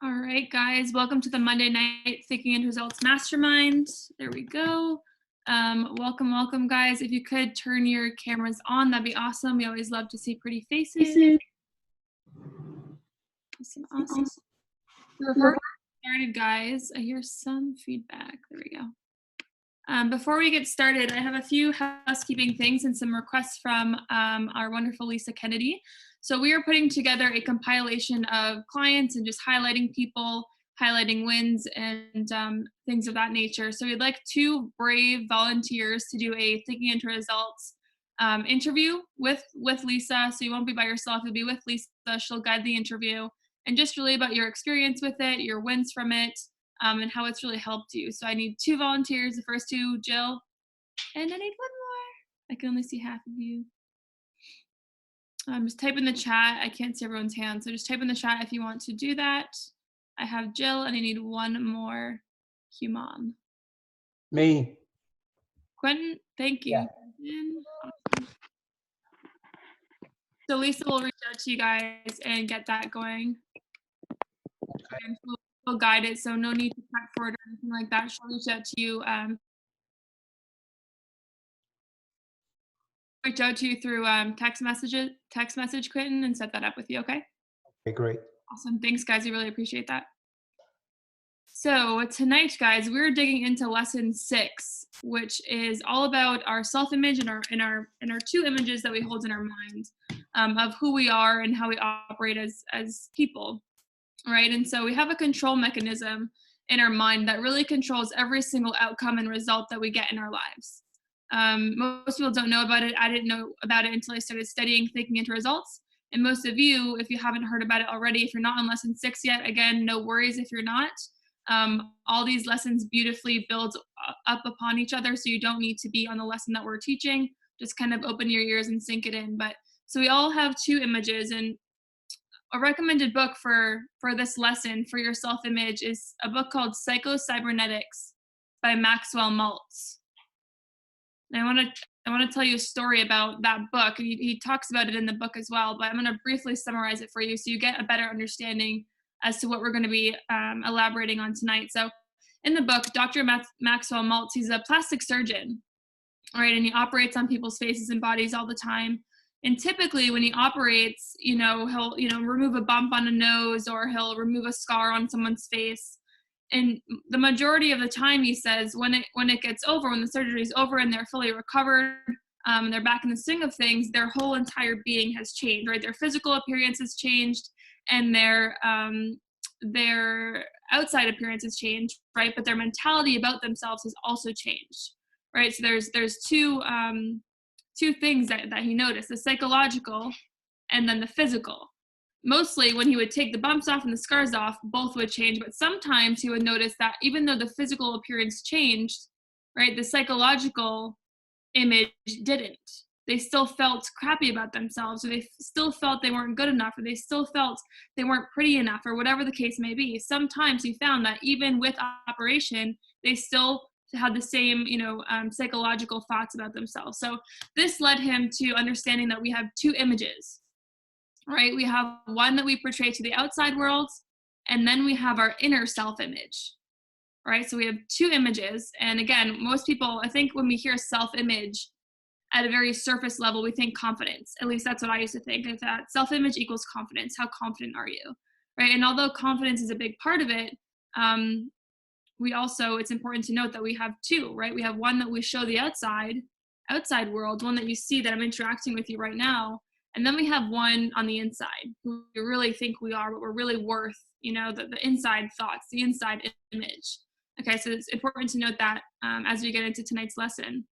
All right, guys, welcome to the Monday Night Thinking and Results Mastermind. There we go. Welcome, guys. If you could turn your cameras on, that'd be awesome. We always love to see pretty faces. Awesome. So before we get started, guys, I hear some feedback. There we go. Before we get started, I have a few housekeeping things and some requests from our wonderful Lisa Kennedy. So we are putting together a compilation of clients and just highlighting people, highlighting wins and things of that nature. So we'd like 2 brave volunteers to do a Thinking into Results interview with Lisa. So you won't be by yourself, you'll be with Lisa. She'll guide the interview and just really about your experience with it, your wins from it, and how it's really helped you. So I need 2 volunteers. The first 2, Jill, and I need 1 more. I can only see half of you. Just type in the chat. I can't see everyone's hand, so just type in the chat if you want to do that. I have Jill, and I need 1 more human. Me. Quentin, thank you. Yeah. Awesome. So Lisa will reach out to you guys and get that going. And we'll guide it, so no need to prep for it or anything like that. She'll reach out to you. Reach out to you through text message, Quentin, and set that up with you, okay? Okay, great. Awesome. Thanks, guys. I really appreciate that. So tonight, guys, we're digging into lesson 6, which is all about our self-image and our 2 images that we hold in our mind of who we are and how we operate as people, right? And so we have a control mechanism in our mind that really controls every single outcome and result that we get in our lives. Most people don't know about it. I didn't know about it until I started studying Thinking into Results. And most of you, if you haven't heard about it already, if you're not on lesson 6 yet, again, no worries if you're not. All these lessons beautifully build up upon each other, so you don't need to be on the lesson that we're teaching. Just kind of open your ears and sink it in. But so we all have 2 images, and a recommended book for this lesson for your self-image is a book called Psycho-Cybernetics by Maxwell Maltz. And I want to tell you a story about that book. He talks about it in the book as well, but I'm going to briefly summarize it for you so you get a better understanding as to what we're going to be elaborating on tonight. So in the book, Dr. Maxwell Maltz, he's a plastic surgeon, right? And he operates on people's faces and bodies all the time. And typically when he operates, he'll, remove a bump on a nose, or he'll remove a scar on someone's face. And the majority of the time, he says, when it gets over, when the surgery is over and they're fully recovered, and they're back in the swing of things, their whole entire being has changed, right? Their physical appearance has changed, and their outside appearance has changed, right? But their mentality about themselves has also changed, right? So there's two things that he noticed: the psychological and then the physical. Mostly when he would take the bumps off and the scars off, both would change, but sometimes he would notice that even though the physical appearance changed, right, the psychological image didn't. They still felt crappy about themselves, or they still felt they weren't good enough, or they still felt they weren't pretty enough, or whatever the case may be. Sometimes he found that even with operation, they still had the same, psychological thoughts about themselves. So this led him to understanding that we have 2 images. Right? We have one that we portray to the outside world, and then we have our inner self-image, right? So we have 2 images. And again, most people, I think when we hear self-image at a very surface level, we think confidence. At least that's what I used to think, is that self-image equals confidence. How confident are you, right? And although confidence is a big part of it, it's important to note that we have 2, right? We have one that we show the outside world, one that you see that I'm interacting with you right now. And then we have one on the inside, who we really think we are, but we're really worth, the inside thoughts, the inside image. Okay, so it's important to note that as we get into tonight's lesson.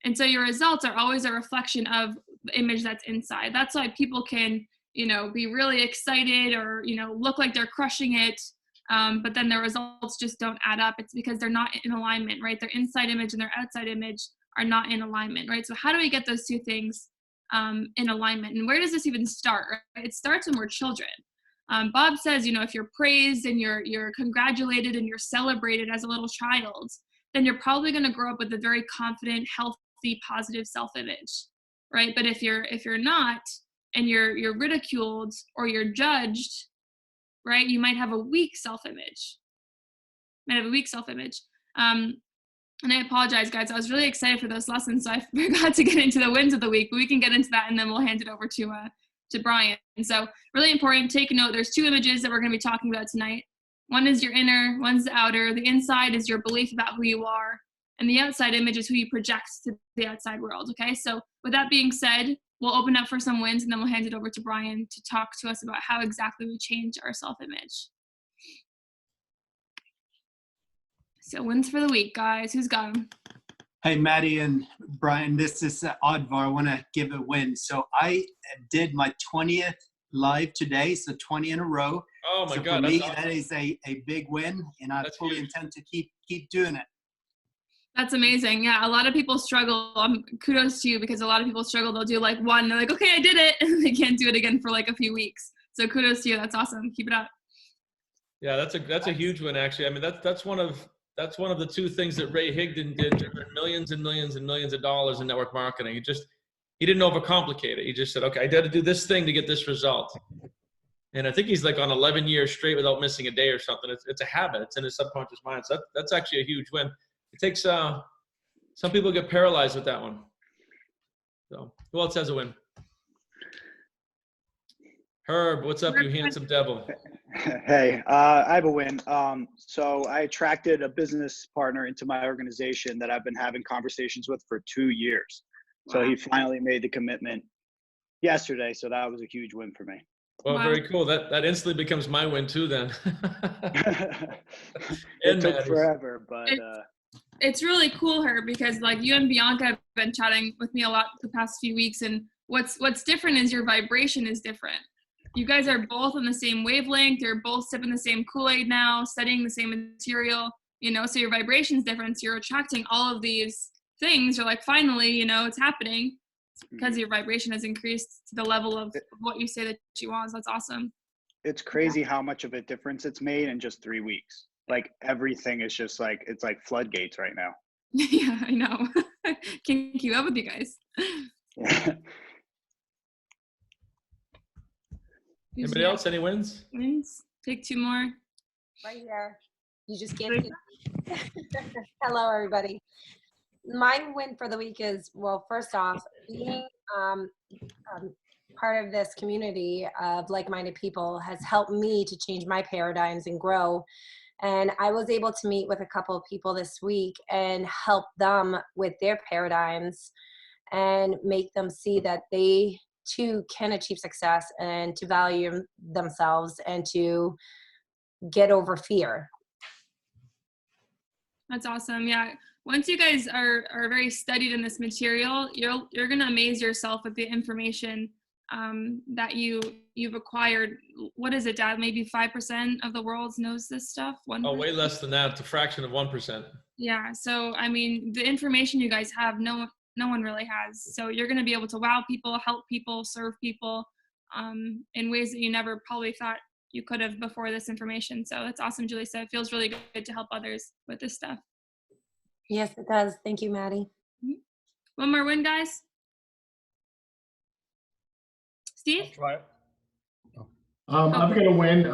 And so your results are always a reflection of the image that's inside. That's why people can, be really excited or, look like they're crushing it, but then their results just don't add up. It's because they're not in alignment, right? Their inside image and their outside image are not in alignment, right? So how do we get those 2 things in alignment? And where does this even start? Right? It starts when we're children. Bob says, if you're praised and you're congratulated and you're celebrated as a little child, then you're probably going to grow up with a very confident, healthy, positive self-image, right? But if you're not, and you're ridiculed or you're judged, right? You might have a weak self-image. And I apologize, guys. I was really excited for those lessons, so I forgot to get into the wins of the week, but we can get into that, and then we'll hand it over to Brian. And so really important, take a note. There's 2 images that we're going to be talking about tonight. One is your inner, one's the outer. The inside is your belief about who you are, and the outside image is who you project to the outside world, okay? So with that being said, we'll open up for some wins, and then we'll hand it over to Brian to talk to us about how exactly we change our self-image. So wins for the week, guys. Who's got them? Hey, Maddie and Brian, this is Advar. I want to give a win. So I did my 20th live today, so 20 in a row. Oh my so God, for me, awesome. That is a big win, and I fully intend to keep doing it. That's amazing. Yeah, a lot of people struggle. Kudos to you, because a lot of people struggle. They'll do like one, they're like, okay, I did it, and they can't do it again for like a few weeks. So kudos to you. That's awesome. Keep it up. Yeah, that's a huge win, actually. I mean, that's one of the 2 things that Ray Higdon did to earn millions and millions and millions of dollars in network marketing. He didn't overcomplicate it. He just said, okay, I got to do this thing to get this result. And I think he's like on 11 years straight without missing a day or something. It's a habit. It's in his subconscious mind. So that's actually a huge win. It takes some people get paralyzed with that one. So who else has a win? Herb, what's up, you handsome devil? Hey, I have a win. So I attracted a business partner into my organization that I've been having conversations with for 2 years. So he finally made the commitment yesterday. So that was a huge win for me. Well, very cool. That instantly becomes my win too then. It took forever, but it's really cool, Herb, because like you and Bianca have been chatting with me a lot the past few weeks, and what's different is your vibration is different. You guys are both on the same wavelength. You're both sipping the same Kool-Aid now, studying the same material, so your vibration's different. So you're attracting all of these things. You're like, finally, it's happening because your vibration has increased to the level of what you say that you want. So that's awesome. It's crazy how much of a difference it's made in just 3 weeks. Like everything is just like, it's like floodgates right now. Yeah, I know. Can't keep up with you guys. Anybody else? Any wins? Wins? Take 2 more. Right here. You just can't see me. Hello, everybody. My win for the week is, well, first off, being part of this community of like-minded people has helped me to change my paradigms and grow. And I was able to meet with a couple of people this week and help them with their paradigms and make them see that they too can achieve success and to value themselves and to get over fear. That's awesome. Yeah. Once you guys are very studied in this material, you're going to amaze yourself with the information that you've acquired. What is it, Dad? Maybe 5% of the world knows this stuff? 1%? Oh, way less than that. It's a fraction of 1%. Yeah. So, I mean, the information you guys have, no one really has. So you're going to be able to wow people, help people, serve people in ways that you never probably thought you could have before this information. So that's awesome, Julie. So it feels really good to help others with this stuff. Yes, it does. Thank you, Maddie. One more win, guys. Steve? I'll try it. I'm going to win.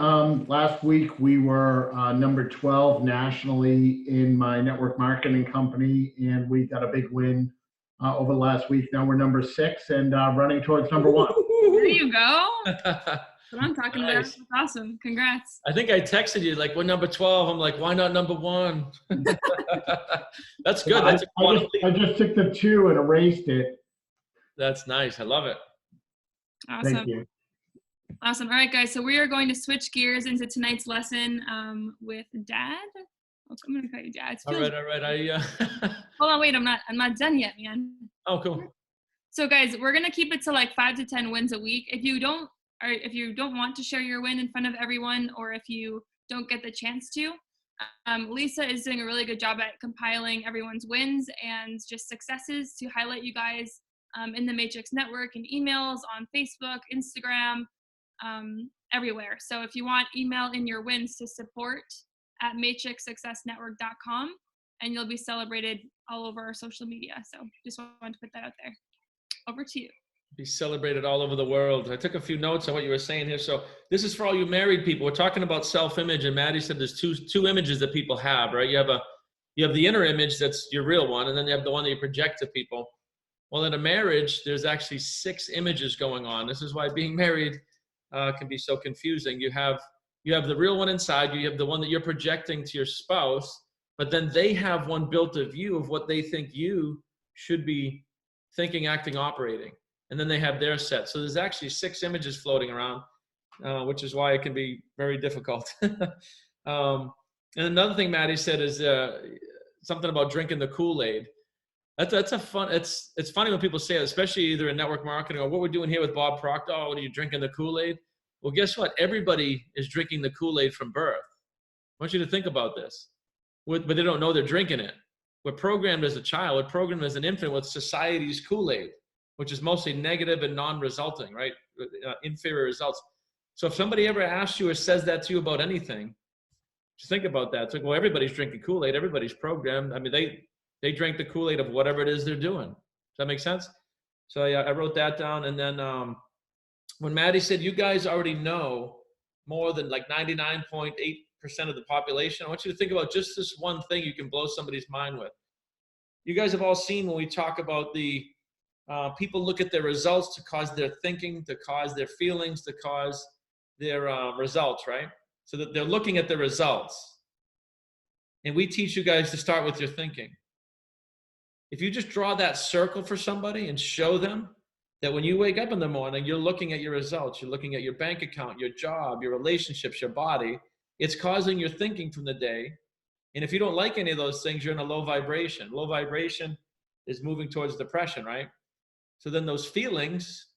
Last week we were number 12 nationally in my network marketing company, and we got a big win over the last week. Now we're number 6 and running towards number 1. There you go. That's what I'm talking about. That's awesome. Congrats. I think I texted you like, we're number 12. I'm like, why not number 1? That's good. That's a quantum leap. I just took the 2 and erased it. That's nice. I love it. Awesome. Thank you. Awesome. All right, guys. So we are going to switch gears into tonight's lesson with Dad. Oh, I'm going to call you Dad. All right. Hold on. Wait. I'm not done yet, man. Oh, cool. So, guys, we're going to keep it to like 5 to 10 wins a week. If you don't want to share your win in front of everyone, or if you don't get the chance to, Lisa is doing a really good job at compiling everyone's wins and just successes to highlight you guys in the Matrix Network and emails on Facebook, Instagram, everywhere. So if you want, email in your wins to support@matrixsuccessnetwork.com, and you'll be celebrated all over our social media. So just wanted to put that out there. Over to you. Be celebrated all over the world. I took a few notes on what you were saying here. So this is for all you married people. We're talking about self-image, and Maddie said there's two images that people have, right? You have the inner image, that's your real one, and then you have the one that you project to people. Well, in a marriage, there's actually 6 images going on. This is why being married can be so confusing. You have the real one inside, you have the one that you're projecting to your spouse, but then they have one built of you of what they think you should be thinking, acting, operating. And then they have their set. So there's actually 6 images floating around, which is why it can be very difficult. And another thing Maddie said is something about drinking the Kool-Aid. That's a fun. It's funny when people say it, especially either in network marketing or what we're doing here with Bob Proctor. Oh, what are you drinking the Kool-Aid? Well, guess what? Everybody is drinking the Kool-Aid from birth. I want you to think about this, but they don't know they're drinking it. We're programmed as a child. We're programmed as an infant with society's Kool-Aid, which is mostly negative and non-resulting, right? Inferior results. So if somebody ever asks you or says that to you about anything, just think about that. It's like, well, everybody's drinking Kool-Aid. Everybody's programmed. I mean, they drank the Kool-Aid of whatever it is they're doing. Does that make sense? So yeah, I wrote that down. And then when Maddie said, you guys already know more than like 99.8% of the population, I want you to think about just this one thing you can blow somebody's mind with. You guys have all seen when we talk about the people look at their results to cause their thinking, to cause their feelings, to cause their results, right? So that they're looking at the results. And we teach you guys to start with your thinking. If you just draw that circle for somebody and show them that when you wake up in the morning, you're looking at your results, you're looking at your bank account, your job, your relationships, your body, it's causing your thinking from the day. And if you don't like any of those things, you're in a low vibration. Low vibration is moving towards depression, right? So then those feelings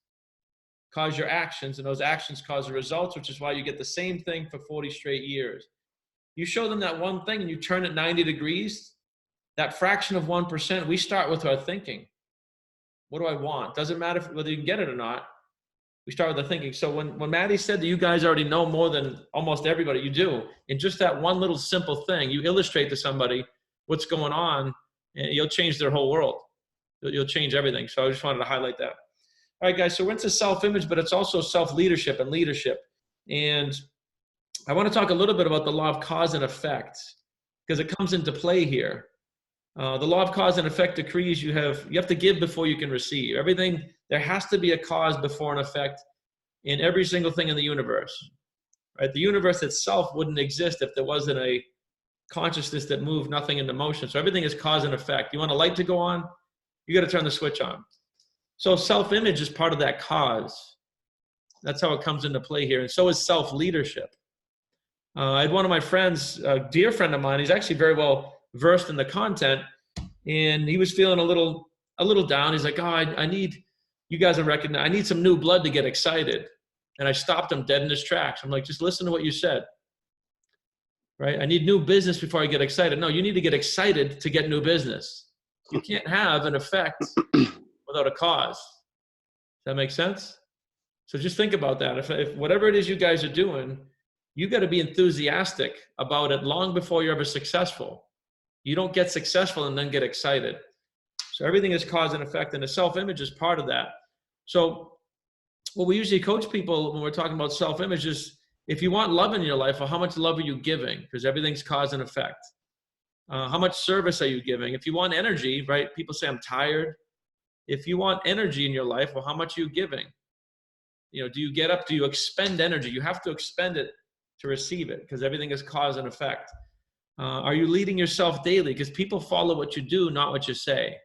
cause your actions, and those actions cause the results, which is why you get the same thing for 40 straight years. You show them that one thing and you turn it 90 degrees, that fraction of 1%, we start with our thinking. What do I want? Doesn't matter whether you can get it or not. We start with the thinking. So when Maddie said that you guys already know more than almost everybody, you do. In just that one little simple thing, you illustrate to somebody what's going on, and you'll change their whole world. You'll change everything. So I just wanted to highlight that. All right, guys, so we're into self-image, but it's also self-leadership and leadership. And I want to talk a little bit about the law of cause and effect, because it comes into play here. The law of cause and effect decrees you have to give before you can receive. Everything, there has to be a cause before an effect in every single thing in the universe. Right? The universe itself wouldn't exist if there wasn't a consciousness that moved nothing into motion. So everything is cause and effect. You want a light to go on, you got to turn the switch on. So self-image is part of that cause. That's how it comes into play here. And so is self-leadership. I had one of my friends, a dear friend of mine, he's actually very well versed in the content, and he was feeling a little down. He's like, oh, I need, you guys are recognizing, I need some new blood to get excited. And I stopped him dead in his tracks. I'm like, just listen to what you said, right? I need new business before I get excited. No, you need to get excited to get new business. You can't have an effect without a cause. Does that make sense? So just think about that. If whatever it is you guys are doing, you got to be enthusiastic about it long before you're ever successful. You don't get successful and then get excited. So everything is cause and effect, and the self-image is part of that. So what we usually coach people when we're talking about self-image is, if you want love in your life, well, how much love are you giving? Because everything's cause and effect. How much service are you giving? If you want energy, right? People say, I'm tired. If you want energy in your life, well, how much are you giving? You know, do you get up? Do you expend energy? You have to expend it to receive it, because everything is cause and effect. Are you leading yourself daily? Because people follow what you do, not what you say.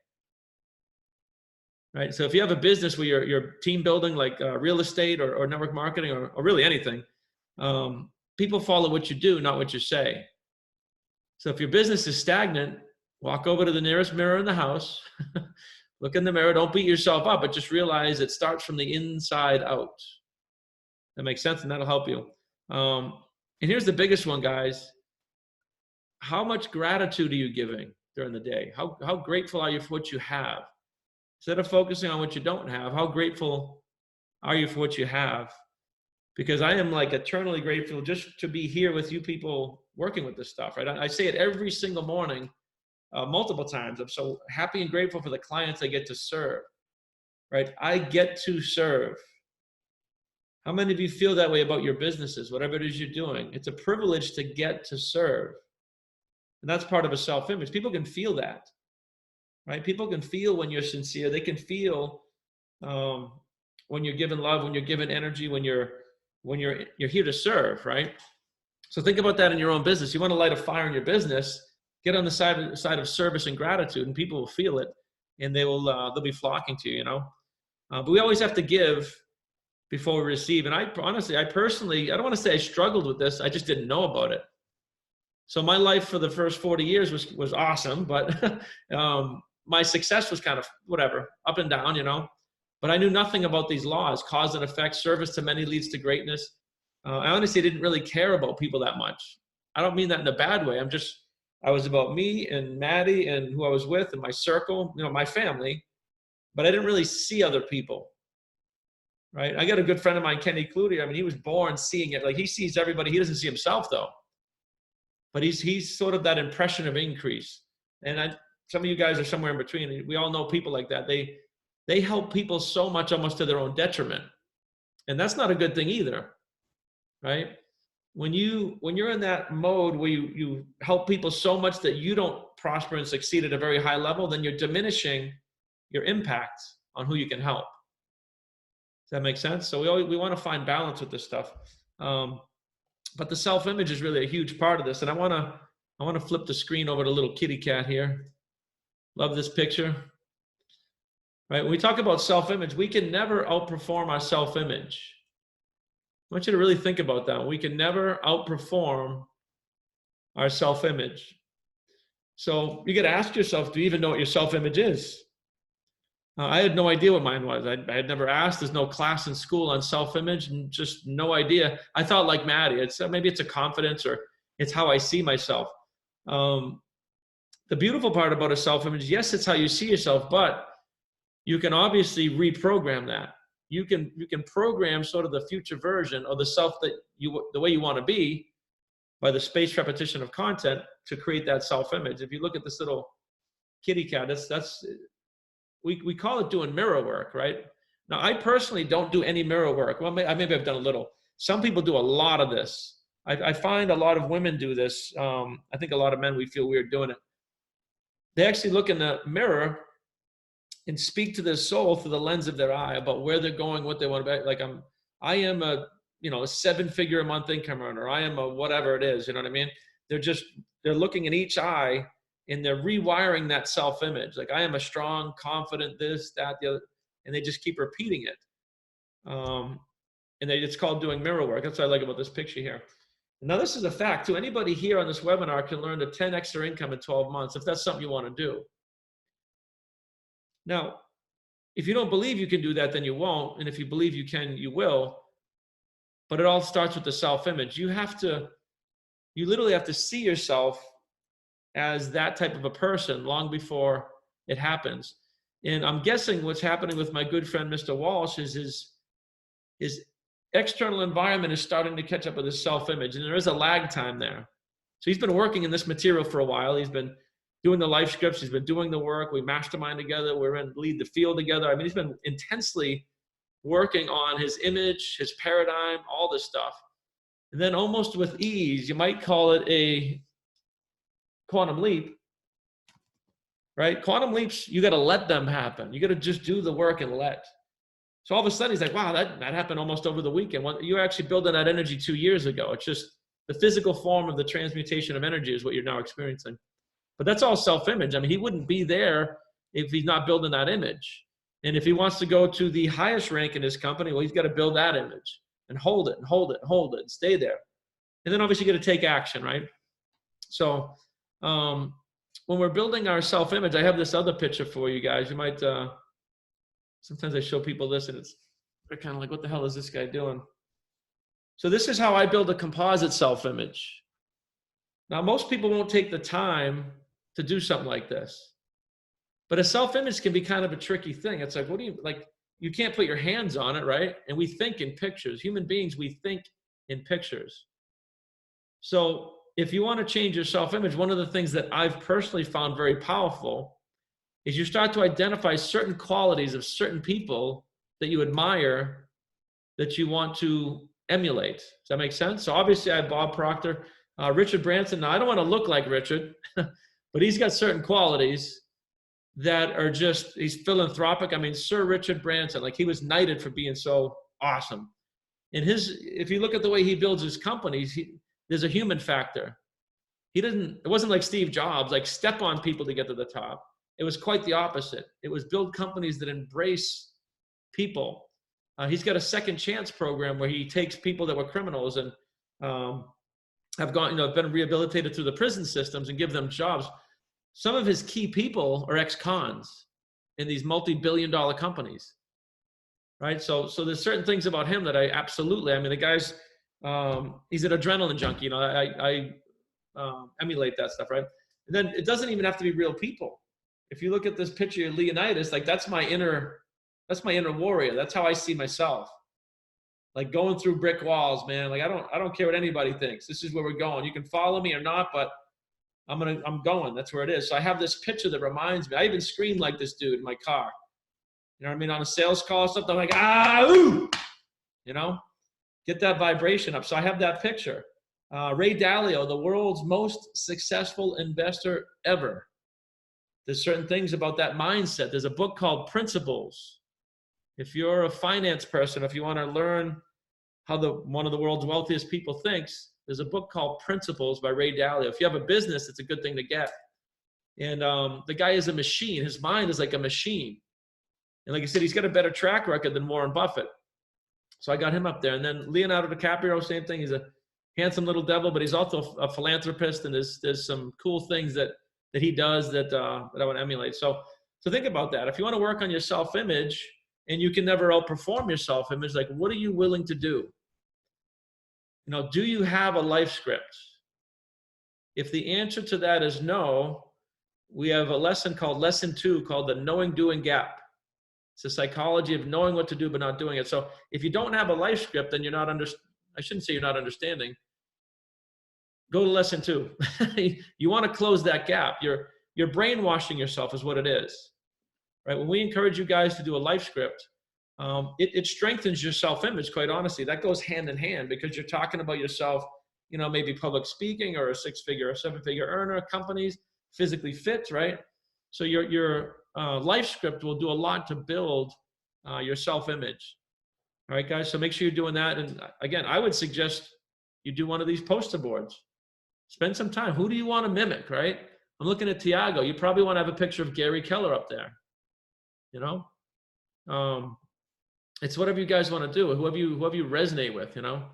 Right? So if you have a business where you're team building, like real estate or network marketing or really anything, people follow what you do, not what you say. So if your business is stagnant, walk over to the nearest mirror in the house, look in the mirror, don't beat yourself up, but just realize it starts from the inside out. That makes sense, and that'll help you. And here's the biggest one, guys. How much gratitude are you giving during the day? How grateful are you for what you have? Instead of focusing on what you don't have, how grateful are you for what you have? Because I am like eternally grateful just to be here with you people working with this stuff, right? I say it every single morning, multiple times. I'm so happy and grateful for the clients I get to serve. right? I get to serve. How many of you feel that way about your businesses, whatever it is you're doing? It's a privilege to get to serve. And that's part of a self-image. People can feel that, right? People can feel when you're sincere. They can feel when you're giving love, when you're giving energy, when you're here to serve, right? So think about that in your own business. You want to light a fire in your business, get on the side of service and gratitude, and people will feel it, and they'll be flocking to you, you know. But we always have to give before we receive. And I personally, I don't want to say I struggled with this. I just didn't know about it. So my life for the first 40 years was awesome, but my success was kind of whatever, up and down, you know. But I knew nothing about these laws, cause and effect, service to many leads to greatness. I honestly didn't really care about people that much. I don't mean that in a bad way. I was about me and Maddie and who I was with and my circle, you know, my family, but I didn't really see other people, right? I got a good friend of mine, Kenny Cludier. I mean, he was born seeing it. Like, he sees everybody. He doesn't see himself though, but he's sort of that impression of increase. And some of you guys are somewhere in between. We all know people like that. They help people so much almost to their own detriment. And that's not a good thing either, right? When you're in that mode where you help people so much that you don't prosper and succeed at a very high level, then you're diminishing your impact on who you can help. Does that make sense? So we want to find balance with this stuff. But the self-image is really a huge part of this. And I want to flip the screen over to little kitty cat here. Love this picture. Right? When we talk about self-image, we can never outperform our self-image. I want you to really think about that. We can never outperform our self-image. So you got to ask yourself, do you even know what your self-image is? I had no idea what mine was. I had never asked. There's no class in school on self-image, and just no idea. I thought like Maddie, maybe it's a confidence, or it's how I see myself. The beautiful part about a self-image, yes, it's how you see yourself, but you can obviously reprogram that. You can program sort of the future version of the self the way you want to be by the spaced repetition of content to create that self-image. If you look at this little kitty cat, we call it doing mirror work, right? Now, I personally don't do any mirror work. Well, maybe I've done a little. Some people do a lot of this. I find a lot of women do this. I think a lot of men, we feel weird doing it. They actually look in the mirror and speak to their soul through the lens of their eye about where they're going, what they want to be. Like, I am a 7-figure a month income earner. I am a whatever it is, you know what I mean? They're looking in each eye and they're rewiring that self-image. Like, I am a strong, confident, this, that, the other, and they just keep repeating it. And it's called doing mirror work. That's what I like about this picture here. Now, this is a fact too. Anybody here on this webinar can learn to 10x their income in 12 months if that's something you want to do. Now, if you don't believe you can do that, then you won't. And if you believe you can, you will. But it all starts with the self-image. You literally have to see yourself as that type of a person long before it happens. And I'm guessing what's happening with my good friend, Mr. Walsh, is his external environment is starting to catch up with his self-image. And there is a lag time there. So he's been working in this material for a while. He's been doing the life scripts. He's been doing the work. We mastermind together. We're in lead the field together. I mean, he's been intensely working on his image, his paradigm, all this stuff. And then almost with ease, you might call it a quantum leap, right? Quantum leaps, you got to let them happen. You got to just do the work and let. So all of a sudden he's like, wow, that happened almost over the weekend. Well, you were actually building that energy 2 years ago. It's just the physical form of the transmutation of energy is what you're now experiencing. But that's all self-image. I mean, he wouldn't be there if he's not building that image. And if he wants to go to the highest rank in his company, well, he's got to build that image and hold it and hold it and hold it and stay there. And then obviously you got to take action, right? So when we're building our self-image, I have this other picture for you guys. You might, sometimes I show people this and they're kind of like, what the hell is this guy doing? So this is how I build a composite self-image. Now, most people won't take the time to do something like this. But a self-image can be kind of a tricky thing. It's like, you can't put your hands on it, right? And we think in pictures. Human beings, we think in pictures. So if you want to change your self-image, one of the things that I've personally found very powerful is you start to identify certain qualities of certain people that you admire, that you want to emulate. Does that make sense? So obviously I have Bob Proctor, Richard Branson. Now I don't want to look like Richard, but he's got certain qualities that are just, he's philanthropic. I mean, Sir Richard Branson, like he was knighted for being so awesome. And if you look at the way he builds his companies, there's a human factor. It wasn't like Steve Jobs, like step on people to get to the top. It was quite the opposite. It was build companies that embrace people. He's got a second chance program where he takes people that were criminals and have been rehabilitated through the prison systems and give them jobs. Some of his key people are ex-cons in these multi-billion-dollar companies, right? So there's certain things about him that the guy's, he's an adrenaline junkie. You know, I emulate that stuff, right? And then it doesn't even have to be real people. If you look at this picture of Leonidas, like that's my inner warrior. That's how I see myself. Like going through brick walls, man. Like I don't care what anybody thinks. This is where we're going. You can follow me or not, but I'm going. That's where it is. So I have this picture that reminds me. I even scream like this dude in my car. You know what I mean? On a sales call or something, I'm like, ooh! You know? Get that vibration up. So I have that picture. Ray Dalio, the world's most successful investor ever. There's certain things about that mindset. There's a book called Principles. If you're a finance person, if you want to learn how one of the world's wealthiest people thinks, there's a book called Principles by Ray Dalio. If you have a business, it's a good thing to get. And the guy is a machine. His mind is like a machine. And like I said, he's got a better track record than Warren Buffett. So I got him up there. And then Leonardo DiCaprio, same thing. He's a handsome little devil, but he's also a philanthropist. And there's some cool things that he does that I want to emulate. So think about that. If you want to work on your self-image and you can never outperform your self-image, like what are you willing to do? You know, do you have a life script? If the answer to that is no, we have a lesson called Lesson 2 called the Knowing, Doing Gap. It's the psychology of knowing what to do but not doing it. So if you don't have a life script, then I shouldn't say you're not understanding. Go to Lesson 2. You want to close that gap. You're brainwashing yourself is what it is. Right? When we encourage you guys to do a life script, it strengthens your self-image, quite honestly. That goes hand in hand because you're talking about yourself, you know, maybe public speaking or a 6-figure or 7-figure earner, companies, physically fit, right? So your life script will do a lot to build your self-image. All right, guys, so make sure you're doing that. And again, I would suggest you do one of these poster boards. Spend some time. Who do you want to mimic, right? I'm looking at Tiago. You probably want to have a picture of Gary Keller up there, you know? It's whatever you guys want to do, whoever you resonate with, you know?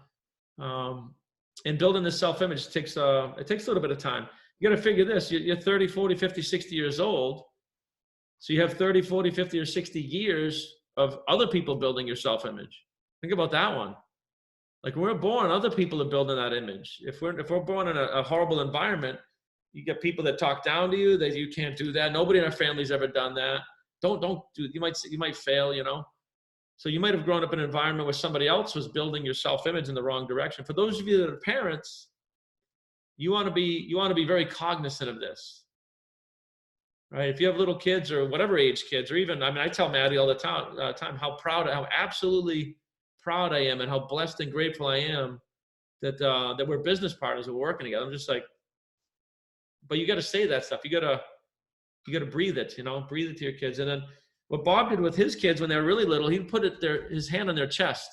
And building this self-image takes a little bit of time. You got to figure this, you're 30, 40, 50, 60 years old. So you have 30, 40, 50, or 60 years of other people building your self-image. Think about that one. Like when we're born, other people are building that image. If we're born in a horrible environment, you get people that talk down to you, that you can't do that. Nobody in our family's ever done that. Don't do, you might fail, you know? So you might have grown up in an environment where somebody else was building your self-image in the wrong direction. For those of you that are parents, you want to be very cognizant of this, right? If you have little kids or whatever age kids, or even, I tell Maddie all the time how absolutely proud I am and how blessed and grateful I am that we're business partners, we're working together. I'm just like, but you got to say that stuff. You got to breathe it, you know, breathe it to your kids. And then what Bob did with his kids when they were really little, he'd put his hand on their chest.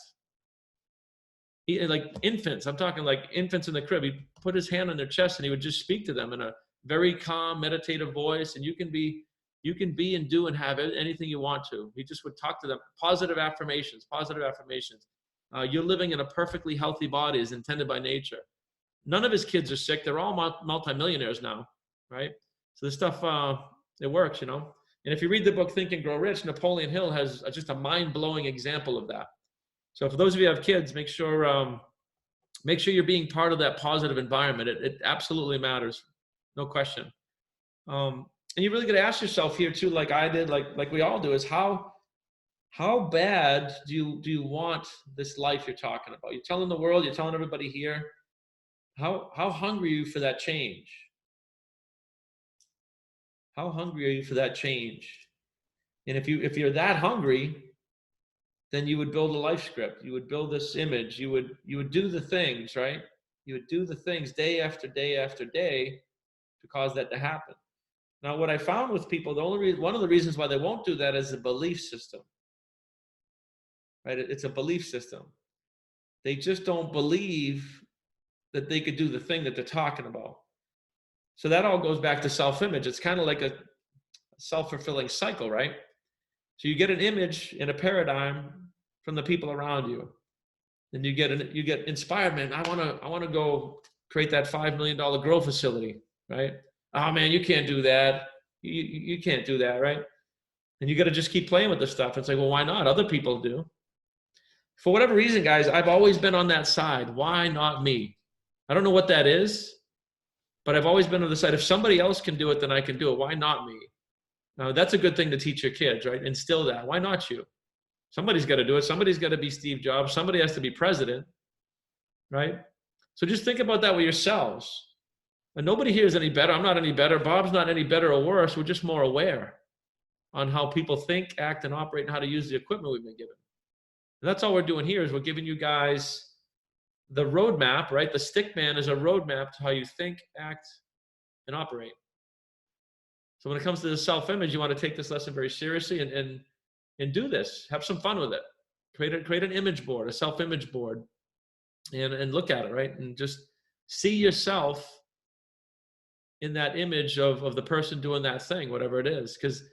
Like infants, I'm talking like infants in the crib. He'd put his hand on their chest and he would just speak to them in a very calm, meditative voice. And you can be and do and have anything you want to. He just would talk to them. Positive affirmations. You're living in a perfectly healthy body as intended by nature. None of his kids are sick. They're all multimillionaires now, right? So this stuff, it works, you know? And if you read the book Think and Grow Rich, Napoleon Hill has just a mind-blowing example of that. So for those of you who have kids, make sure you're being part of that positive environment. It absolutely matters, no question. And you really got to ask yourself here too, like I did, like we all do, is how bad do you want this life you're talking about? You're telling the world, you're telling everybody here, how hungry are you for that change? How hungry are you for that change? And if you're that hungry, then you would build a life script. You would build this image. You would do the things, right? You would do the things day after day after day to cause that to happen. Now, what I found with people, one of the reasons why they won't do that is a belief system, right? It's a belief system. They just don't believe that they could do the thing that they're talking about. So that all goes back to self-image. It's kind of like a self-fulfilling cycle, right? So you get an image and a paradigm from the people around you. Then you get inspired, man. I want to go create that $5 million grow facility, right? Oh man, you can't do that. You can't do that, right? And you got to just keep playing with this stuff. It's like, well, why not? Other people do. For whatever reason, guys, I've always been on that side. Why not me? I don't know what that is, but I've always been on the side. If somebody else can do it, then I can do it. Why not me? Now, that's a good thing to teach your kids, right? Instill that. Why not you? Somebody's got to do it. Somebody's got to be Steve Jobs. Somebody has to be president, right? So just think about that with yourselves. And nobody here is any better. I'm not any better. Bob's not any better or worse. We're just more aware on how people think, act, and operate, and how to use the equipment we've been given. And that's all we're doing here is we're giving you guys the roadmap, right? The stick man is a roadmap to how you think, act, and operate. So when it comes to the self-image, you want to take this lesson very seriously and do this. Have some fun with it. Create an image board, a self-image board, and look at it, right? And just see yourself in that image of the person doing that thing, whatever it is. Because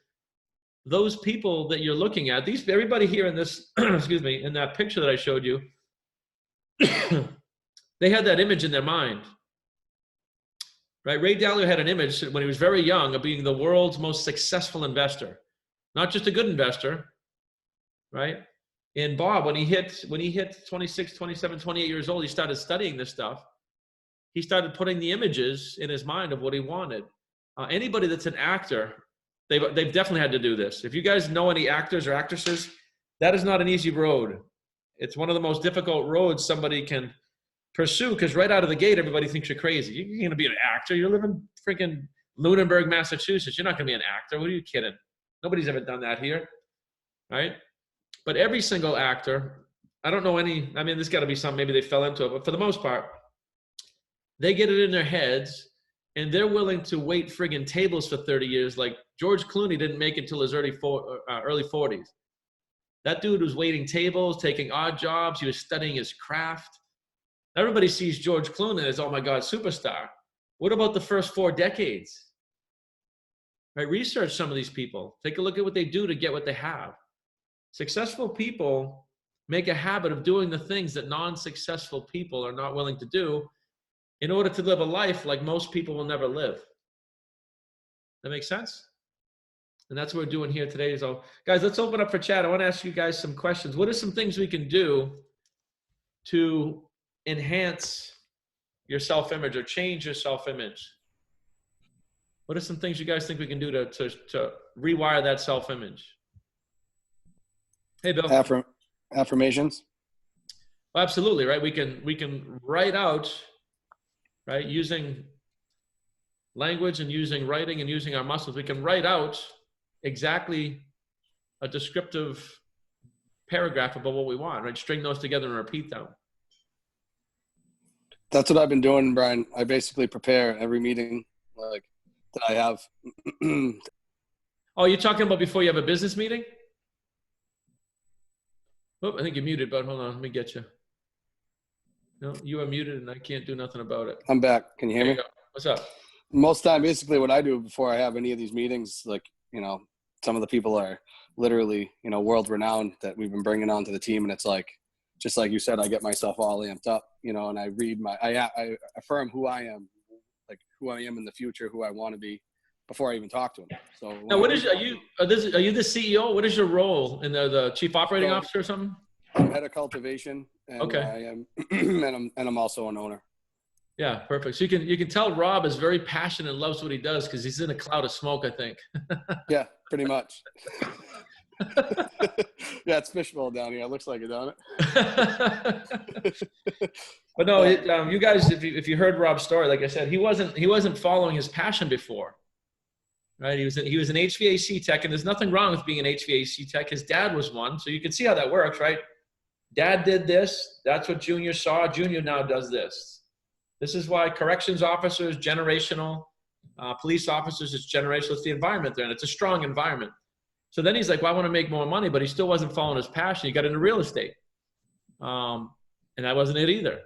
those people that you're looking at, everybody here in this, excuse me, in that picture that I showed you, they had that image in their mind. Right? Ray Dalio had an image when he was very young of being the world's most successful investor. Not just a good investor, right? And Bob, when he hit 26, 27, 28 years old, he started studying this stuff. He started putting the images in his mind of what he wanted. Anybody that's an actor, they've definitely had to do this. If you guys know any actors or actresses, that is not an easy road. It's one of the most difficult roads somebody can pursue, because right out of the gate, everybody thinks you're crazy. You're going to be an actor. You're living freaking Lunenburg, Massachusetts. You're not going to be an actor. What are you kidding? Nobody's ever done that here, right? But every single actor, I don't know any, I mean, there's got to be some, maybe they fell into it, but for the most part, they get it in their heads and they're willing to wait friggin' tables for 30 years. Like George Clooney didn't make it till his early 40s. That dude was waiting tables, taking odd jobs. He was studying his craft. Everybody sees George Clooney as, oh my God, superstar. What about the first 4 decades? Right? Research some of these people. Take a look at what they do to get what they have. Successful people make a habit of doing the things that non-successful people are not willing to do in order to live a life like most people will never live. That makes sense? And that's what we're doing here today. So guys, let's open up for chat. I want to ask you guys some questions. What are some things we can do to enhance your self-image or change your self-image? What are some things you guys think we can do to rewire that self-image? Hey, Bill. Affirmations. Well, absolutely, right? We can write out, right, using language and using writing and using our muscles. We can write out exactly a descriptive paragraph about what we want, right? String those together and repeat them. That's what I've been doing, Brian. I basically prepare every meeting like that I have. Oh, you're talking about before you have a business meeting? Oh, I think you're muted, but hold on, let me get you. No, you are muted and I can't do nothing about it. I'm back. Can you hear me? Go. What's up? Most time, basically what I do before I have any of these meetings, like, you know, some of the people are literally, you know, world renowned that we've been bringing onto the team. And it's like, just like you said, I get myself all amped up, you know, and I read I affirm who I am, like who I am in the future, who I want to be before I even talk to them. So now, are you the CEO? What is your role in the chief operating officer or something? I'm head of cultivation, and okay. I am, and I'm also an owner. Yeah, perfect. So you can tell Rob is very passionate and loves what he does because he's in a cloud of smoke, I think. Yeah, pretty much. Yeah, it's fishbowl down here. It looks like it, don't it? But no, you guys, if you heard Rob's story, like I said, he wasn't following his passion before. right? He was an HVAC tech, and there's nothing wrong with being an HVAC tech. His dad was one, so you can see how that works, right? Dad did this. That's what Junior saw. Junior now does this. This is why corrections officers, generational, police officers, it's generational. It's the environment there, and it's a strong environment. So then he's like, well, I want to make more money, but he still wasn't following his passion. He got into real estate. And that wasn't it either.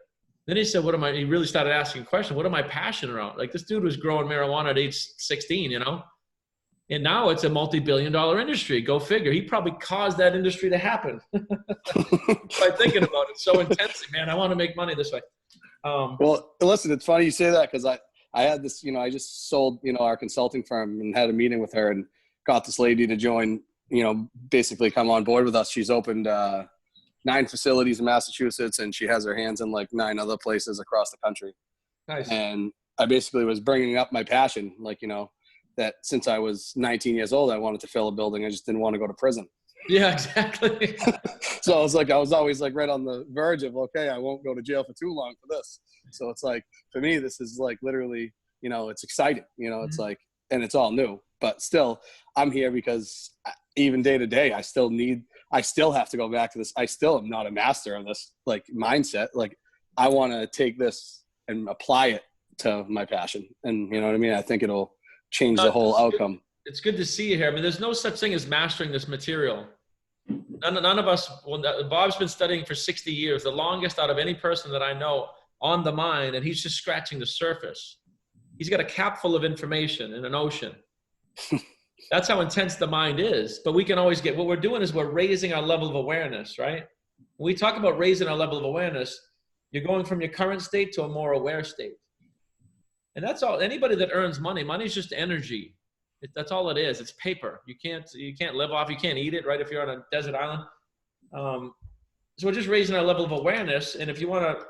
Then he said, he really started asking questions. What am I passionate about? Like, this dude was growing marijuana at age 16, you know? And now it's a multi-billion-dollar industry. Go figure. He probably caused that industry to happen by thinking about it so intensely. Man, I want to make money this way. Well, listen, it's funny you say that, because I had this, you know, I just sold, you know, our consulting firm and had a meeting with her and got this lady to join, you know, basically come on board with us. She's opened 9 facilities in Massachusetts, and she has her hands in like 9 other places across the country. Nice. And I basically was bringing up my passion, like, you know, that since I was 19 years old, I wanted to fill a building. I just didn't want to go to prison. Yeah, exactly. So I was always like right on the verge of, okay, I won't go to jail for too long for this. So it's like, for me, this is like literally, you know, it's exciting, you know, it's like, and it's all new, but still I'm here because even day to day, I still have to go back to this. I still am not a master of this like mindset. Like, I want to take this and apply it to my passion. And you know what I mean? I think it'll change the whole outcome. It's good to see you here. I mean, there's no such thing as mastering this material. None of us, Bob's been studying for 60 years, the longest out of any person that I know on the mind, and he's just scratching the surface. He's got a cap full of information in an ocean. That's how intense the mind is. But we can always what we're doing is we're raising our level of awareness, right? When we talk about raising our level of awareness, you're going from your current state to a more aware state. And that's all. Anybody that earns money is just energy. That's all it is. It's paper. You can't live off. You can't eat it, right? If you're on a desert island. So we're just raising our level of awareness. And if you want to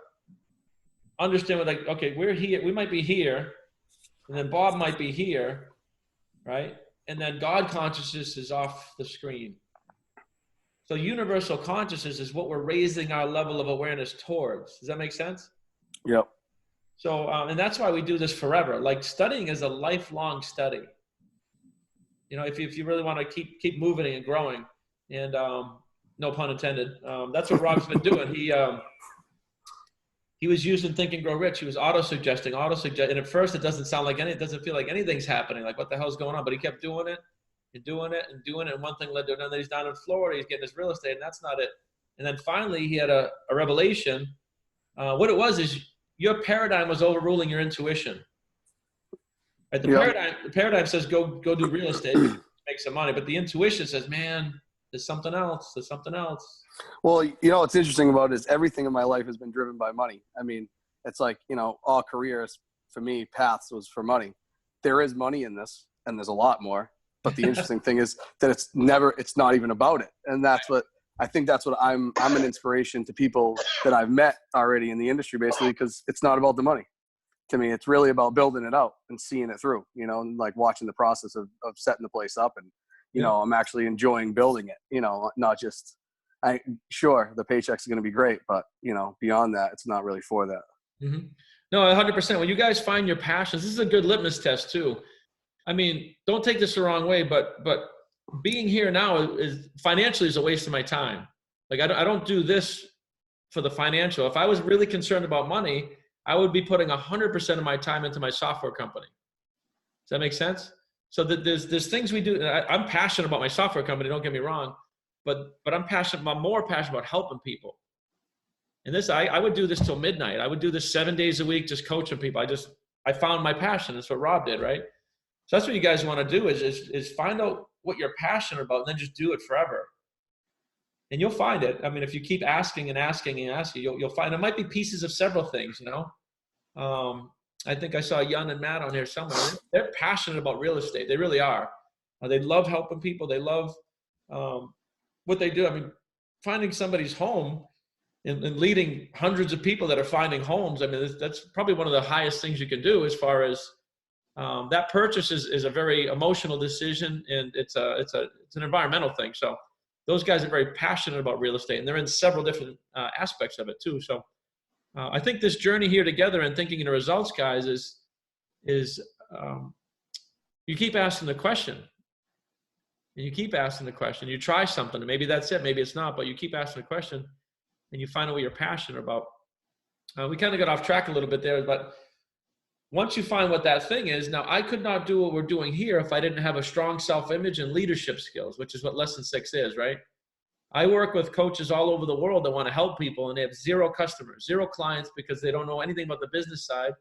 understand, what, like, okay, we're here. We might be here, and then Bob might be here, right? And then God consciousness is off the screen. So universal consciousness is what we're raising our level of awareness towards. Does that make sense? Yep. So, and that's why we do this forever. Like, studying is a lifelong study. You know, if you really want to keep moving and growing, and no pun intended, that's what Rob's been doing. He was using Think and Grow Rich. He was auto-suggesting, and at first it doesn't feel like anything's happening. Like, what the hell's going on? But he kept doing it and doing it and doing it, and one thing led to another. Then he's down in Florida. He's getting his real estate, and that's not it. And then finally he had a revelation. What it was is your paradigm was overruling your intuition. Right? The paradigm says go do real estate, make some money, but the intuition says, man, there's something else. There's something else. Well, you know, what's interesting about it is everything in my life has been driven by money. I mean, it's like, you know, all careers for me, paths was for money. There is money in this, and there's a lot more. But the interesting thing is that it's not even about it. And that's what I think. That's what I'm an inspiration to people that I've met already in the industry, basically, because it's not about the money. To me, it's really about building it out and seeing it through, you know, and like watching the process of setting the place up. And, you know, I'm actually enjoying building it, you know, not just, sure, the paychecks are going to be great, but, you know, beyond that, it's not really for that. Mm-hmm. No, 100%. When you guys find your passions, this is a good litmus test too. I mean, don't take this the wrong way, but being here now is financially is a waste of my time. Like, I don't do this for the financial. If I was really concerned about money, I would be putting 100% of my time into my software company. Does that make sense? So there's things we do. I'm passionate about my software company. Don't get me wrong, but I'm more passionate about helping people. And this, I would do this till midnight. I would do this 7 days a week, just coaching people. I found my passion. That's what Rob did, right? So that's what you guys want to do is find out what you're passionate about, and then just do it forever. And you'll find it. I mean, if you keep asking and asking and asking, you'll find it might be pieces of several things, you know. I think I saw Jan and Matt on here somewhere. They're passionate about real estate. They really are. They love helping people. They love what they do. I mean, finding somebody's home and leading hundreds of people that are finding homes. I mean, that's probably one of the highest things you can do, as far as that purchase is a very emotional decision, and it's an environmental thing. So those guys are very passionate about real estate, and they're in several different aspects of it too. So I think this journey here together and thinking in the results, guys, is you keep asking the question. And you keep asking the question. You try something, and maybe that's it, maybe it's not, but you keep asking the question, and you find out what you're passionate about. We kind of got off track a little bit there, but once you find what that thing is, now I could not do what we're doing here if I didn't have a strong self-image and leadership skills, which is what lesson 6 is, right? I work with coaches all over the world that want to help people, and they have 0 customers, 0 clients, because they don't know anything about the business side.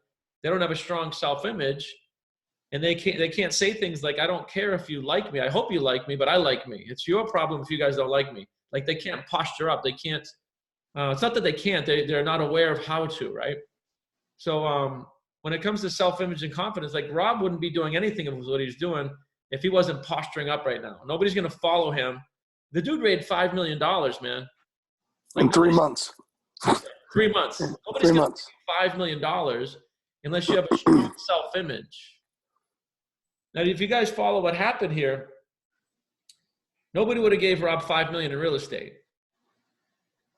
They don't have a strong self-image, and they can't say things like, I don't care if you like me. I hope you like me, but I like me. It's your problem if you guys don't like me. Like, they can't posture up. They can't, it's not that they can't, they're not aware of how to, right? So when it comes to self-image and confidence, like Rob wouldn't be doing anything of what he's doing if he wasn't posturing up right now. Nobody's going to follow him. The dude raised $5 million, man. Like, in 3 months. 3 months. Nobody's 3 going months. to $5 million unless you have a strong self-image. Now, if you guys follow what happened here, nobody would have gave Rob $5 million in real estate.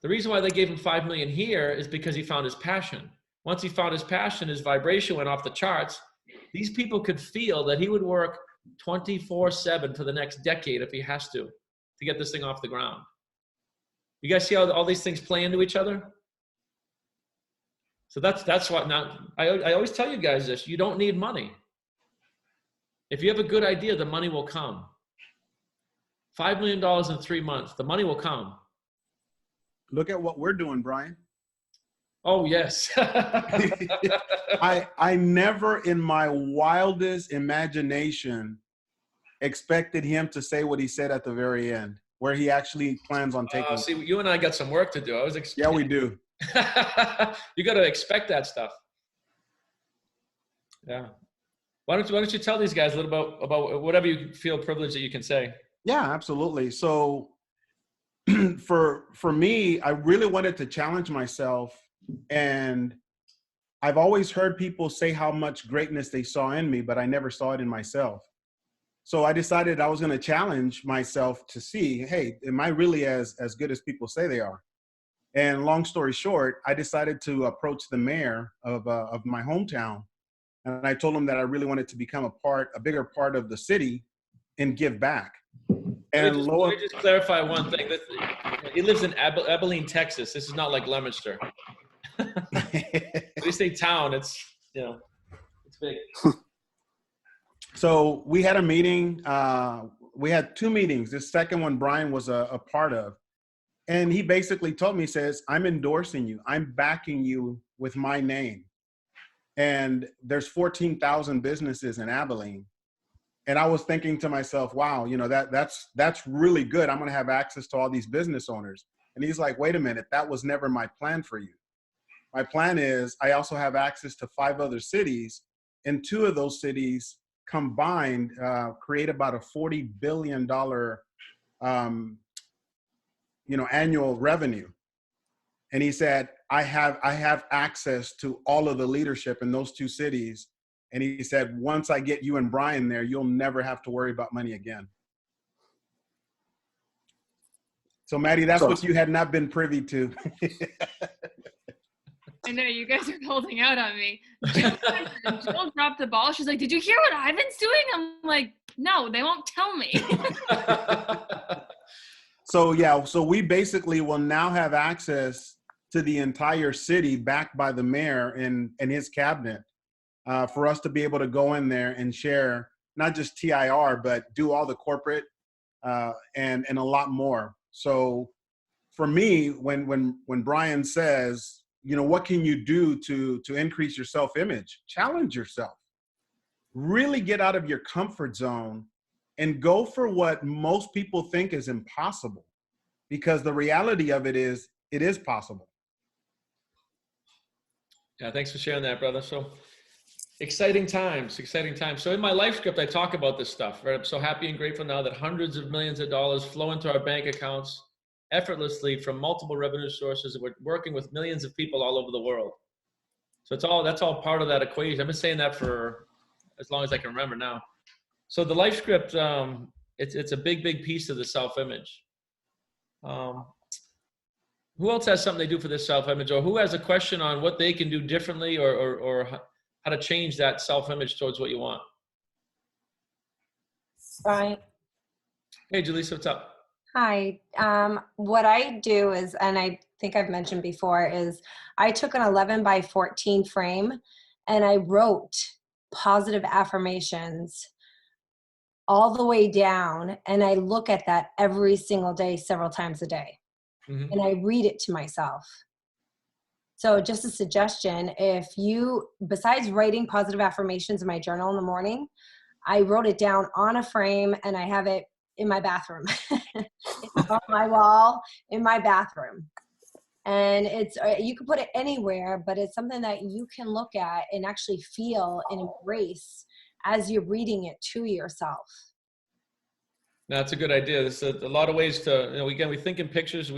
The reason why they gave him $5 million here is because he found his passion. Once he found his passion, his vibration went off the charts. These people could feel that he would work 24/7 for the next decade if he has to get this thing off the ground. You guys see how all these things play into each other? So that's what now, I always tell you guys this, you don't need money. If you have a good idea, the money will come. $5 million in 3 months, the money will come. Look at what we're doing, Brian. Oh, yes. I never in my wildest imagination expected him to say what he said at the very end, where he actually plans on taking. See, you and I got some work to do. Yeah, we do. You got to expect that stuff. Yeah. Why don't you tell these guys a little about whatever you feel privileged that you can say? Yeah, absolutely. So for me, I really wanted to challenge myself, and I've always heard people say how much greatness they saw in me, but I never saw it in myself. So I decided I was going to challenge myself to see, hey, am I really as good as people say they are? And long story short, I decided to approach the mayor of my hometown. And I told him that I really wanted to become a bigger part of the city and give back. And let me just clarify one thing. He lives in Abilene, Texas. This is not like Leominster. When you say town, it's big. So we had a meeting. We had 2 meetings. This second one, Brian was a part of. And he basically told me, says, I'm endorsing you. I'm backing you with my name. And there's 14,000 businesses in Abilene. And I was thinking to myself, wow, that's really good. I'm going to have access to all these business owners. And he's like, wait a minute, that was never my plan for you. My plan is I also have access to 5 other cities, and 2 of those cities combined create about a $40 billion annual revenue. And he said, I have access to all of the leadership in those 2 cities. And he said, once I get you and Brian there, you'll never have to worry about money again. So Maddie, that's what you had not been privy to. I know, you guys are holding out on me. Jill dropped the ball. She's like, did you hear what Ivan's doing? I'm like, no, they won't tell me. So we basically will now have access to the entire city backed by the mayor and his cabinet for us to be able to go in there and share not just TIR, but do all the corporate and a lot more. So for me, when Brian says, what can you do to increase your self-image? Challenge yourself. Really get out of your comfort zone and go for what most people think is impossible, because the reality of it is possible. Yeah, thanks for sharing that, brother. So exciting times. So in my life script, I talk about this stuff, right? I'm so happy and grateful now that hundreds of millions of dollars flow into our bank accounts effortlessly from multiple revenue sources. And we're working with millions of people all over the world. So that's all part of that equation. I've been saying that for as long as I can remember now. So the life script, it's a big piece of the self-image. Who else has something they do for this self-image, or who has a question on what they can do differently or how to change that self-image towards what you want? Right. Hey, Jaleesa, what's up? Hi. What I do is, and I think I've mentioned before, is I took an 11 by 14 frame and I wrote positive affirmations all the way down. And I look at that every single day, several times a day. Mm-hmm. And I read it to myself. So just a suggestion, if you, besides writing positive affirmations in my journal in the morning, I wrote it down on a frame and I have it in my bathroom. It's on my wall in my bathroom. And it's, you can put it anywhere, but it's something that you can look at and actually feel and embrace as you're reading it to yourself. That's a good idea. There's a lot of ways to, you know, again, we think in pictures,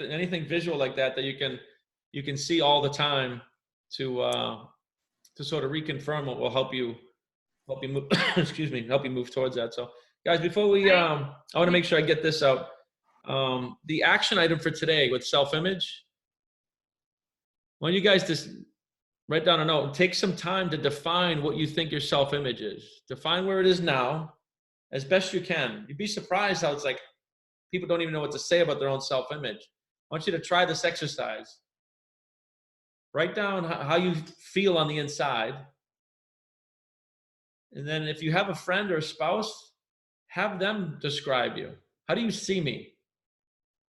anything visual like that you can see all the time to sort of reconfirm what will help you move, excuse me, help you move towards that. So guys, before we, I want to make sure I get this out. The action item for today with self-image, I want you guys to write down a note and take some time to define what you think your self-image is. Define where it is now as best you can. You'd be surprised how it's like people don't even know what to say about their own self-image. I want you to try this exercise. Write down how you feel on the inside. And then if you have a friend or a spouse, have them describe you. How do you see me?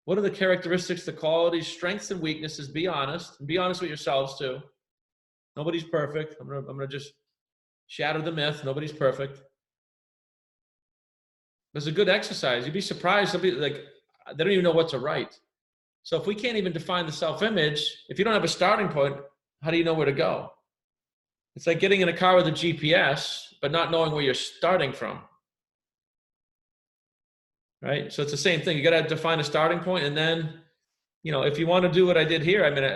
What are the characteristics, the qualities, strengths, and weaknesses? Be honest. And be honest with yourselves too. Nobody's perfect. I'm gonna just shatter the myth. Nobody's perfect. It's a good exercise. You'd be surprised. They'll be like, they don't even know what to write. So if we can't even define the self-image, if you don't have a starting point, how do you know where to go? It's like getting in a car with a GPS, but not knowing where you're starting from. Right? So it's the same thing. You got to define a starting point, and then, you know, if you want to do what I did here, I mean,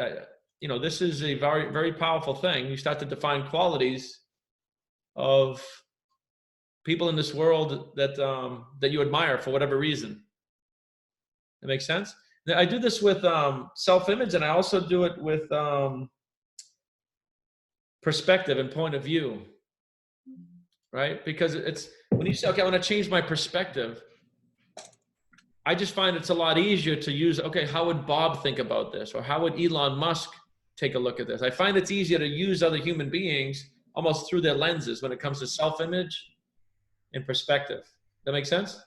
you know, this is a very, very powerful thing. You start to define qualities of people in this world that that you admire for whatever reason. That makes sense? Now, I do this with self-image, and I also do it with perspective and point of view, right? Because it's when you say, okay, I want to change my perspective, I just find it's a lot easier to use, okay, how would Bob think about this? Or how would Elon Musk take a look at this? I find it's easier to use other human beings almost through their lenses when it comes to self-image and perspective. That make sense?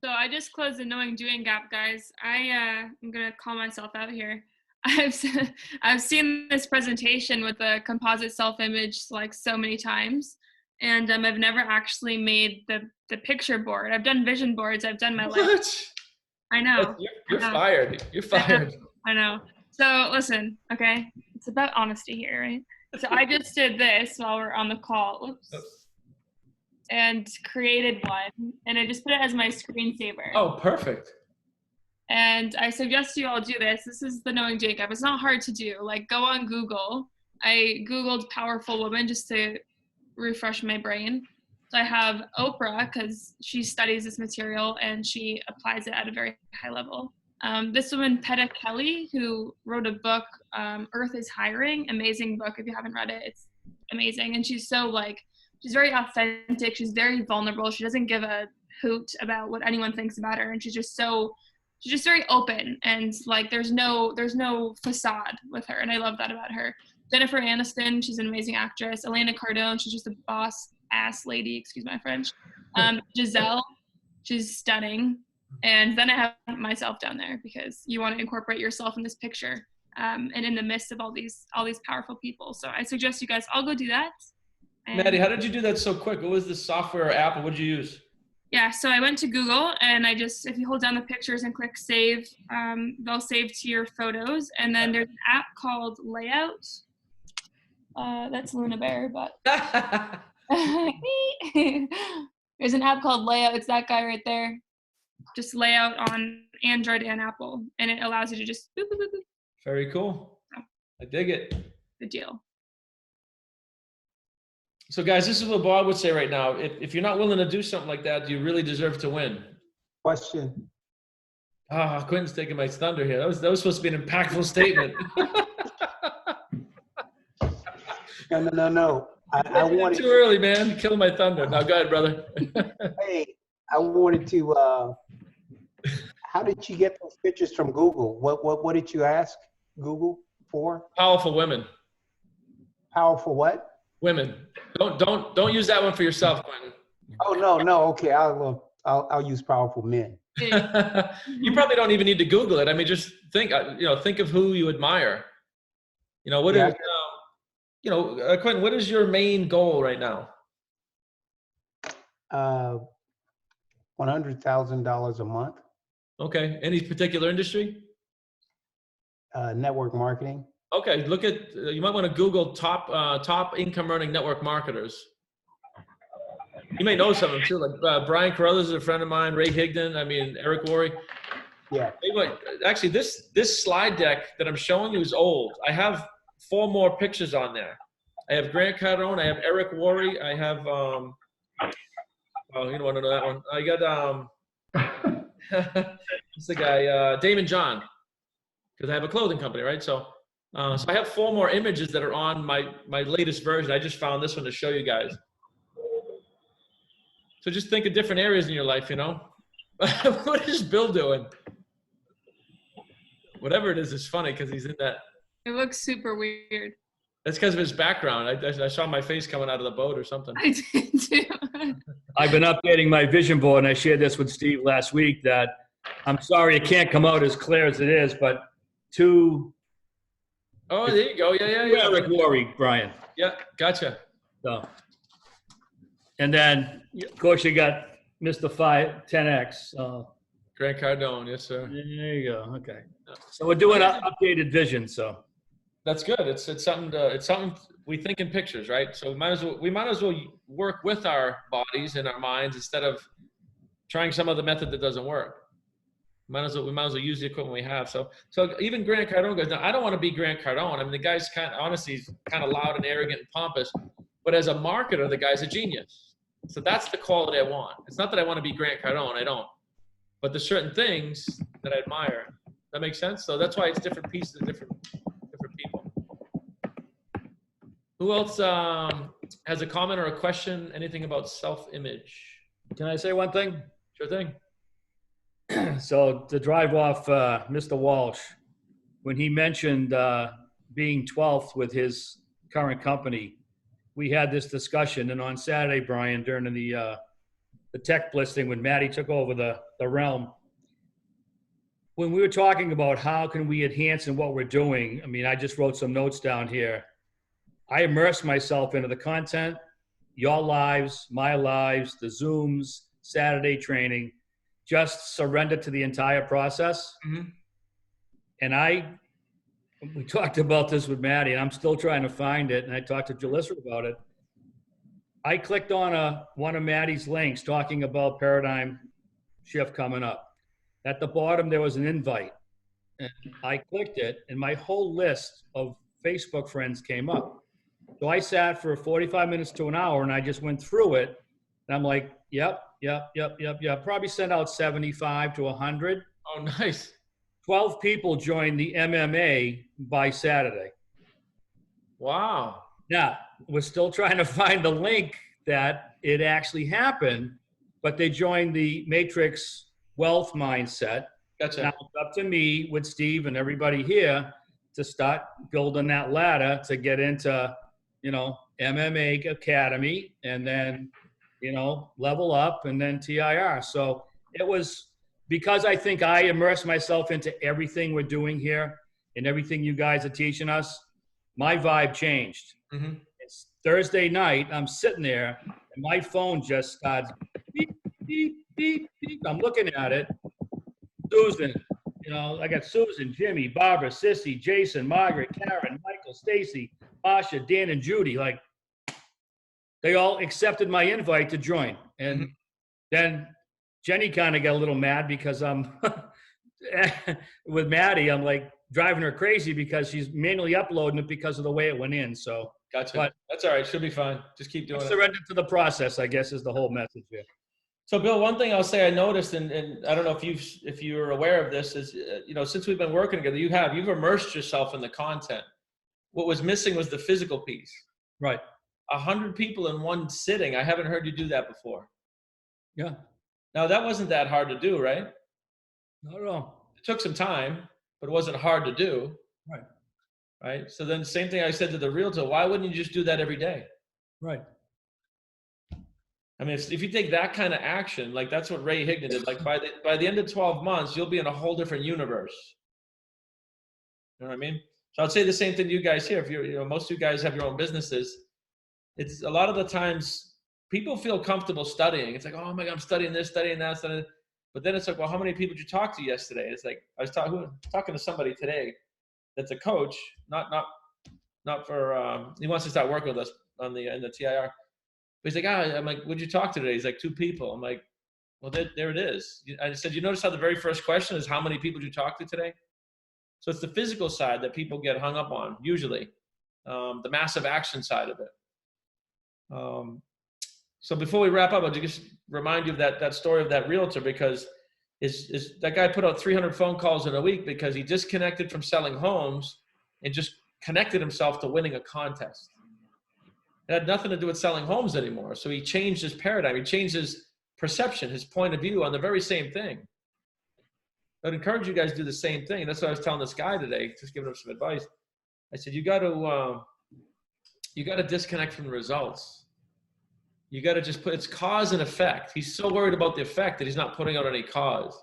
So I just closed the knowing doing gap, guys. I'm gonna call myself out here. I've seen this presentation with the composite self-image like so many times, and I've never actually made the picture board. I've done vision boards. I've done my life. I know. You're fired. You're fired. I know. So listen, okay, it's about honesty here, right? So I just did this while we're on the call. Oops. And created one, and I just put it as my screensaver. Oh, perfect. And I suggest you all do this. This is the Knowing Jacob. It's not hard to do. Like, go on Google. I Googled powerful woman just to refresh my brain. So I have Oprah, because she studies this material and she applies it at a very high level. This woman, Peta Kelly, who wrote a book, Earth is Hiring. Amazing book. If you haven't read it, it's amazing. And she's so she's very authentic. She's very vulnerable. She doesn't give a hoot about what anyone thinks about her. And she's just very open. And like, there's no facade with her. And I love that about her. Jennifer Aniston, she's an amazing actress. Elena Cardone, she's just a boss ass lady, excuse my French. Giselle, she's stunning. And then I have myself down there, because you want to incorporate yourself in this picture, and in the midst of all these powerful people. So I suggest you guys all go do that. And Maddie, how did you do that so quick? What was the software or app, or what did you use? yeah, so I went to Google, and if you hold down the pictures and click save, they'll save to your photos. And then there's an app called Layout. That's Luna Bear, but there's an app called Layout. It's that guy right there. Just Layout on Android and Apple, and it allows you to just boop, boop, boop, boop. Very cool. I dig it. Good deal. So guys, this is what Bob would say right now. If you're not willing to do something like that, do you really deserve to win? Question. Quentin's taking my thunder here. That was supposed to be an impactful statement. No. I wanted Too early, man. You're killing my thunder. Now, go ahead, brother. hey, I wanted to, how did you get those pictures from Google? What did you ask Google for? Powerful women. Powerful what? Women. Don't use that one for yourself, Quentin. Oh, no. Okay. I'll use powerful men. You probably don't even need to Google it. I mean, just think of who you admire. Quentin, what is your main goal right now? $100,000 a month. Okay. Any particular industry? Network marketing. Okay. You might want to Google top income earning network marketers. You may know some of them too, like Brian Carruthers is a friend of mine, Ray Higdon, Eric Worre. Yeah. Actually, this slide deck that I'm showing you is old. I have 4 more pictures on there. I have Grant Cardone, I have Eric Worre, I have you don't want to know that one. I got what's the guy, Damon John, because I have a clothing company, right? So I have 4 more images that are on my latest version. I just found this one to show you guys. So just think of different areas in your life, What is Bill doing? Whatever it is, it's funny because he's in that. It looks super weird. That's because of his background. I saw my face coming out of the boat or something. I did too. I've been updating my vision board, and I shared this with Steve last week that I'm sorry it can't come out as clear as it is, but Oh, there you go. Yeah. Eric Worre, Brian. Yeah, gotcha. So, and then, of course, you got Mr. 10X. Grant Cardone, yes, sir. There you go. Okay. So we're doing an updated vision. So that's good. It's something we think in pictures, right? So we might as well work with our bodies and our minds instead of trying some other method that doesn't work. We might as well use the equipment we have. So even Grant Cardone goes, now I don't want to be Grant Cardone. The guy's he's kind of loud and arrogant and pompous, but as a marketer, the guy's a genius. So that's the quality I want. It's not that I want to be Grant Cardone. I don't. But there's certain things that I admire. That makes sense? So that's why it's different pieces of different people. Who else has a comment or a question? Anything about self-image? can I say one thing? Sure thing. So to drive off Mr. Walsh, when he mentioned being 12th with his current company, we had this discussion. And on Saturday, Brian, during the tech blitz thing, when Maddie took over the realm, when we were talking about how can we enhance in what we're doing, I just wrote some notes down here. I immersed myself into the content, your lives, my lives, the Zooms, Saturday training, just surrender to the entire process. Mm-hmm. And we talked about this with Maddie, and I'm still trying to find it, and I talked to Jalissa about it. I clicked on one of Maddie's links talking about paradigm shift coming up. At the bottom, there was an invite, and I clicked it, and my whole list of Facebook friends came up. So I sat for 45 minutes to an hour, and I just went through it, and I'm like, yep. Probably sent out 75 to 100. Oh, nice. 12 people joined the MMA by Saturday. Wow. Now, we're still trying to find the link that it actually happened, but they joined the Matrix Wealth Mindset. Gotcha. Now it's up to me with Steve and everybody here to start building that ladder to get into, MMA Academy, and then, level up, and then TIR. So it was because I think I immersed myself into everything we're doing here and everything you guys are teaching us. My vibe changed. Mm-hmm. It's Thursday night. I'm sitting there, and my phone just starts beep, beep, beep, beep. I'm looking at it. Susan, I got Susan, Jimmy, Barbara, Sissy, Jason, Margaret, Karen, Michael, Stacy, Masha, Dan, and Judy. Like, they all accepted my invite to join. And then Jenny kind of got a little mad because I'm with Maddie, I'm like driving her crazy because she's manually uploading it because of the way it went in. So gotcha. But that's all right. Should be fine. Just keep doing it. Surrender to the process, I guess, is the whole message here. So Bill, one thing I'll say I noticed, and I don't know if you're aware of this, is since we've been working together, you've immersed yourself in the content. What was missing was the physical piece. Right. 100 people in one sitting. I haven't heard you do that before. Yeah, Now, that wasn't that hard to do, right? not at all. It took some time, but it wasn't hard to do. Right. Right. So then same thing I said to the realtor, why wouldn't you just do that every day? Right. I mean, if you take that kind of action, like that's what Ray Higdon did, like by the end of 12 months, you'll be in a whole different universe. You know what I mean? So I'd say the same thing to you guys here. If you're, most of you guys have your own businesses, it's a lot of the times people feel comfortable studying. It's like, oh my God, I'm studying this, studying that, studying. But then it's like, well, how many people did you talk to yesterday? It's like, I was talking to somebody today that's a coach, not for, he wants to start working with us in the TIR. But he's like, I'm like, what'd you talk to today? He's like, 2 people. I'm like, well, there it is. I said, you notice how the very first question is how many people did you talk to today? So it's the physical side that people get hung up on, usually, the massive action side of it. So before we wrap up, I'll just remind you of that story of that realtor, because that guy put out 300 phone calls in a week because he disconnected from selling homes and just connected himself to winning a contest. It had nothing to do with selling homes anymore. So he changed his paradigm. He changed his perception, his point of view on the very same thing. I'd encourage you guys to do the same thing. And that's what I was telling this guy today, just giving him some advice. I said, you got to disconnect from the results. You got to just put, it's cause and effect. He's so worried about the effect that he's not putting out any cause.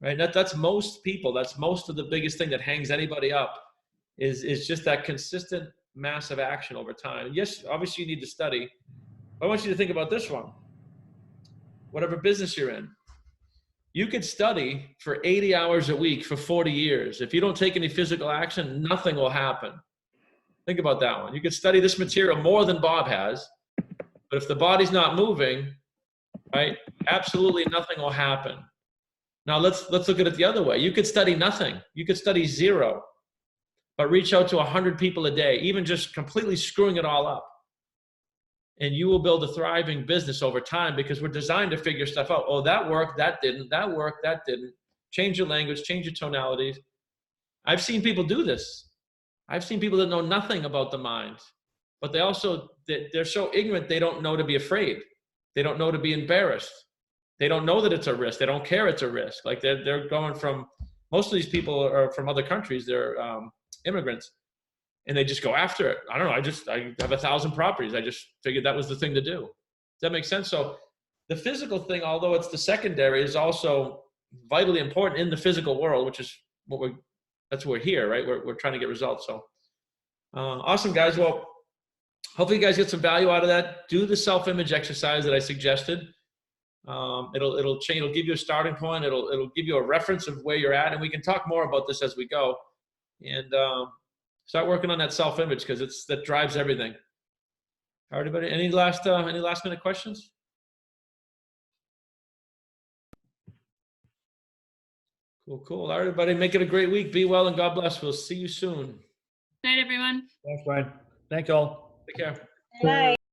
Right? That's most people. That's most of the biggest thing that hangs anybody up is just that consistent, massive action over time. And yes, obviously you need to study. But I want you to think about this one. Whatever business you're in, you could study for 80 hours a week for 40 years. If you don't take any physical action, nothing will happen. Think about that one. You could study this material more than Bob has, but if the body's not moving, right, absolutely nothing will happen. Now let's look at it the other way. You could study nothing. You could study 0, but reach out to 100 people a day, even just completely screwing it all up. And you will build a thriving business over time, because we're designed to figure stuff out. Oh, that worked, that didn't, that worked, that didn't. Change your language, change your tonalities. I've seen people do this. I've seen people that know nothing about the mind, but they're so ignorant, they don't know to be afraid. They don't know to be embarrassed. They don't know that it's a risk. They don't care it's a risk. Like they're going from, most of these people are from other countries. They're immigrants. And they just go after it. I don't know. I have 1,000 properties. I just figured that was the thing to do. Does that make sense? So the physical thing, although it's the secondary, is also vitally important in the physical world, which is that's what we're here, right? We're trying to get results. So awesome, guys. Well, hopefully you guys get some value out of that. Do the self-image exercise that I suggested. It'll change. It'll give you a starting point. It'll give you a reference of where you're at, and we can talk more about this as we go. And start working on that self-image, because that drives everything. All right, everybody. Any last minute questions? Cool. All right, everybody. Make it a great week. Be well and God bless. We'll see you soon. Night, everyone. Thanks, Brian. Thank you all. Take care. Bye.